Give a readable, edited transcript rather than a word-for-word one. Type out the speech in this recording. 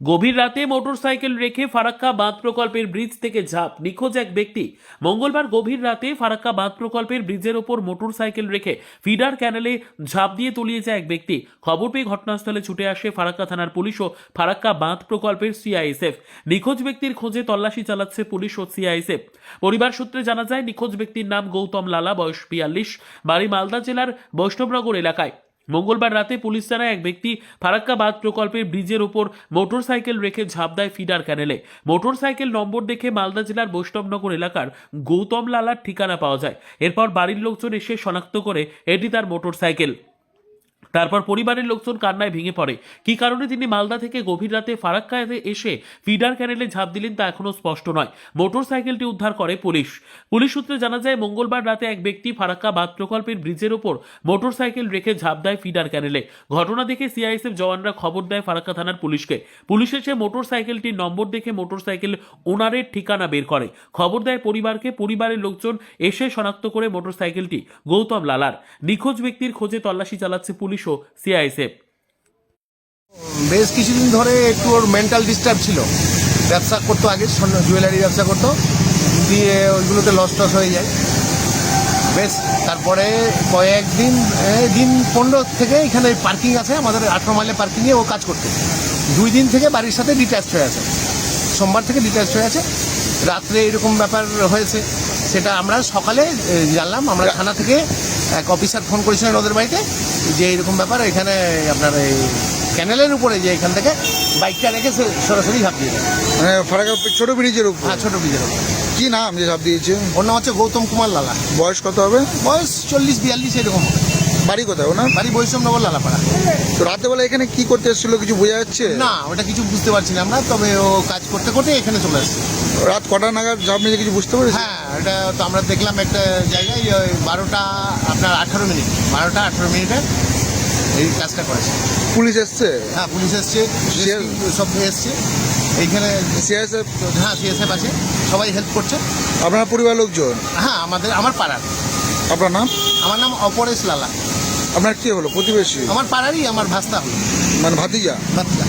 গভীর রাতে মোটরসাইকেল রেখে ফারাক্কা বাঁধ প্রকল্পের ব্রিজ থেকে ঝাঁপ, নিখোঁজ এক ব্যক্তি। মঙ্গলবার গভীর রাতে ফারাক্কা বাঁধ প্রকল্পের ব্রিজের ওপর মোটরসাইকেল রেখে ফিডার ক্যানেলে ঝাঁপ দিয়ে তলিয়ে যায় এক ব্যক্তি। খবর পেয়ে ঘটনাস্থলে ছুটে আসে ফারাক্কা থানার পুলিশ ও ফারাক্কা বাঁধ প্রকল্পের সিআইএসএফ। নিখোঁজ ব্যক্তির খোঁজে তল্লাশি চালাচ্ছে পুলিশ ও সিআইএসএফ। পরিবার সূত্রে জানা যায়, নিখোঁজ ব্যক্তির নাম গৌতম লালা, বয়স ৪২, বাড়ি মালদা জেলার বৈষ্ণবনগর এলাকায়। মঙ্গলবার রাতে পুলিশ জানায়, এক ব্যক্তি ফারাক্কা বাঁধ প্রকল্পের ব্রিজের ওপর মোটরসাইকেল রেখে ঝাঁপ দেয় ফিডার ক্যানেলে। মোটরসাইকেল নম্বর দেখে মালদা জেলার বৈষ্ণবনগর এলাকার গৌতম লালার ঠিকানা পাওয়া যায়। এরপর বাড়ির লোকজন এসে শনাক্ত করে এটি তার মোটরসাইকেল। তারপর পরিবারের লোকজন কান্নায় ভেঙে পড়ে। কী কারণে তিনি মালদা থেকে গভীর রাতে ফারাক্কাতে এসে ফিডার ক্যানেলে ঝাঁপ দিলেন তা এখনও স্পষ্ট নয়। মোটরসাইকেলটি উদ্ধার করে পুলিশ। পুলিশ সূত্রে জানা যায়, মঙ্গলবার রাতে এক ব্যক্তি ফারাক্কা বাঁধ প্রকল্পের ব্রিজের ওপর মোটরসাইকেল রেখে ঝাঁপ দেয় ফিডার ক্যানেলে। ঘটনা দেখে সিআইএসএফ জওয়ানরা খবর দেয় ফারাক্কা থানার পুলিশকে। পুলিশ এসে মোটরসাইকেলটির নম্বর দেখে মোটরসাইকেল ওনারের ঠিকানা বের করে। খবর দেয় পরিবারকে। পরিবারের লোকজন এসে শনাক্ত করে মোটরসাইকেলটি গৌতম লালার। নিখোঁজ ব্যক্তির খোঁজে তল্লাশি চালাচ্ছে পুলিশ ও সিআইএসএফ। বেশ কিছুদিন ধরে একটু ওর মেন্টাল ডিস্টার্ব ছিল। ব্যবসা করতো, আগে জুয়েলারি ব্যবসা করতো, দিয়ে ওইগুলোতে লস টস হয়ে যায় বেশ। তারপরে কয়েকদিন দিন 15 থেকে এখানে পার্কিং আছে আমাদের 18 মাইলে পার্কিংয়ে ও কাজ করতে। 2 দিন থেকে বাড়ির সাথে ডিট্যাচড হয়ে আছে। সোমবার থেকে ডিট্যাচড হয়ে আছে। রাত্রে এরকম ব্যাপার হয়েছে, সেটা আমরা সকালে জানলাম। আমরা থানা থেকে এক অফিসার ফোন করেছিলেন ওদের বাড়িতে যে এরকম ব্যাপার, এখানে আপনার এই ক্যানেলের উপরে যে এখান থেকে বাইকটা রেখে সরাসরি ঝাঁপ দিয়ে দেয়। মানে ফারাক্কা ছোট ব্রিজের উপর? হ্যাঁ, ছোটো ব্রিজের উপর। কি নাম যে ঝাঁপ দিয়েছে? ওর নাম হচ্ছে গৌতম কুমার লালা। বয়স কত হবে? বয়স 40-42 এরকম হবে। বাড়ি কোথায় ওনার? বাড়ি বৈষ্ণবনগর লালাপাড়া। তো রাতেবেলা এখানে কি করতে এসেছিল কিছু বোঝা যাচ্ছে? না, ওটা কিছু বুঝতে পারছি না আমরা, তবে ও কাজ করতে করতে এখানে চলে আসছে। রাত কটা নাগাদ ঝাঁপ নিয়ে কিছু বুঝতে পেরেছি? হ্যাঁ, এটা তো আমরা দেখলাম একটা জায়গায় 12টা আপনার 18 মিনিট, 12টা 18 মিনিটে এই কাজটা করেছে। পুলিশ এসছে? হ্যাঁ, পুলিশ এসছে, সব এসছে এইখানে। সিআইএসএফ? হ্যাঁ, সিএসএফ আছে, সবাই হেল্প করছে। আপনার পরিবার লোকজন? হ্যাঁ, আমার পাড়ার। আপনার নাম? আমার নাম অপরেশ লালা। আপনার কি হলো? প্রতিবেশী? আমার পাড়ারই, আমার ভাস্তা হলো, মানে ভাতিজা? ভাতিজা।